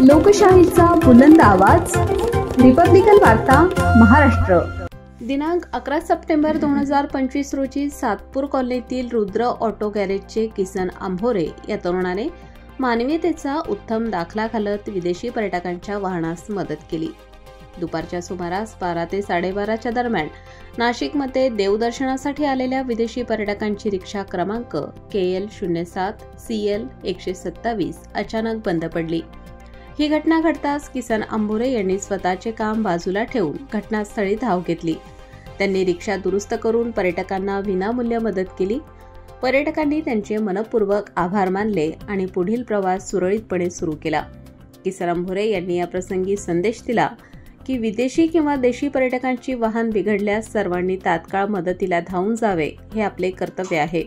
लोकशाहीचा बुलंद आवाज, रिपब्लिकन वार्ता महाराष्ट्र। दिनांक 11 सप्टेंबर 2025 रोजी सातपूर कॉलनीतील रुद्र ऑटो गॅरेजचे किसन आंभोरे या तरुणाने मानवीयतेचा उत्तम दाखला घालत विदेशी पर्यटकांच्या वाहनास मदत केली। दुपारच्या सुमारास 12 ते 12:30च्या दरम्यान नाशिकमध्ये देवदर्शनासाठी आलेल्या विदेशी पर्यटकांची रिक्षा क्रमांक KL07 CL 127 अचानक बंद पडली। ही घटना घडताच किसन आंभोरे यांनी स्वतःचे काम बाजूला ठेवून घटनास्थळी धाव घेतली। त्यांनी रिक्षा दुरुस्त करून पर्यटकांना विनामूल्य मदत केली। पर्यटकांनी त्यांचे मनपूर्वक आभार मानले आणि पुढील प्रवास सुरळीतपणे सुरू केला। किसन आंभोरे यांनी या प्रसंगी संदेश दिला की विदेशी किंवा देशी पर्यटकांची वाहन बिघडल्यास सर्वांनी तात्काळ मदतीला धावून जावे हे आपले कर्तव्य आहे।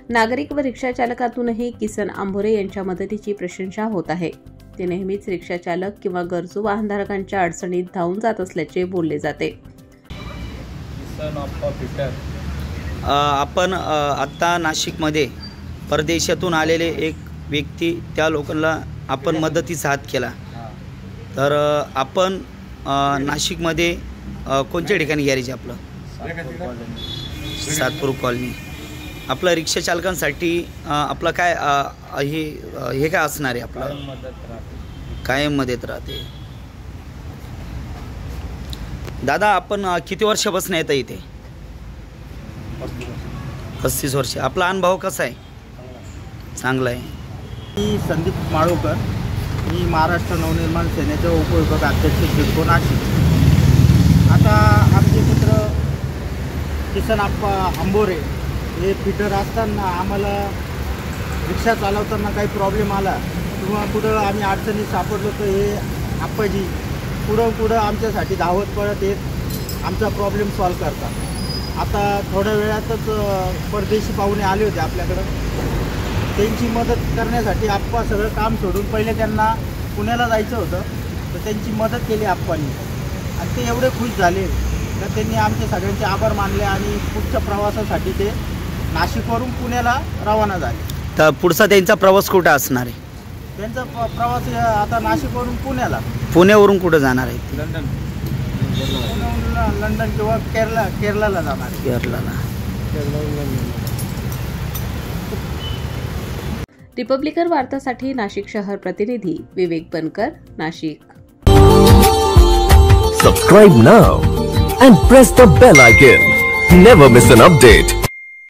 नागरिक व रिक्षा चालकातूनही किसन आंभोरे यांच्या मदतीची प्रशंसा होत आहे। ते नेहमीच रिक्षा चालक किंवा गरजू वाहनधारकांच्या अडचणीत धावून जात असल्याचे बोलले जाते। आपण आता नाशिकमध्ये परदेशातून आलेले एक व्यक्ती त्या लोकांना आपण मदतीचा हात केला। तर आपण नाशिकमध्ये कोणत्या ठिकाणी गॅरेज आपलं? सातपूर कॉलनी। आपलं रिक्षा चालकांसाठी आपलं काय हे काय असणार आहे? आपलं कायम मदत राहते। दादा, आपण किती वर्षापासून येता इथे? 35 वर्ष। आपला अनुभव कसा आहे? चांगला आहे। मी संदीप माळोकर, मी महाराष्ट्र नवनिर्माण सेनेचे उपविभागाध्यक्ष सिडको नाशिक। आता आमचे मित्र किसन आंभोरे हे फिटर असताना आम्हाला रिक्षा चालवताना काही प्रॉब्लेम आला किंवा कुठं आम्ही अडचणीत सापडलो तर हे आप्पाजी पुढं आमच्यासाठी धावत पळत येत आमचा प्रॉब्लेम सॉल्व करतात। आता थोड्या वेळातच परदेशी पाहुणे आले होते आपल्याकडं। त्यांची मदत करण्यासाठी आप्पा सगळं काम सोडून पहिले त्यांना पुण्याला जायचं होतं, तर त्यांची मदत केली आप्पांनी आणि ते एवढे खुश झाले तर त्यांनी आमचे सगळ्यांचे आभार मानले आणि पुढच्या प्रवासासाठी ते नाशिकवरून पुण्याला रवाना झाले। तर पुढचा त्यांचा प्रवास कुठं असणार आहे? त्यांचा प्रवास आता नाशिकवरून पुण्याला। पुण्यावरून कुठं जाणार आहे? लंडन किंवा केरळला जाणार। केरळला। रिपब्लिकन वार्तासाठी नाशिक शहर प्रतिनिधी विवेक बनकर, Nashik. Subscribe now and press the bell icon. Never miss an update.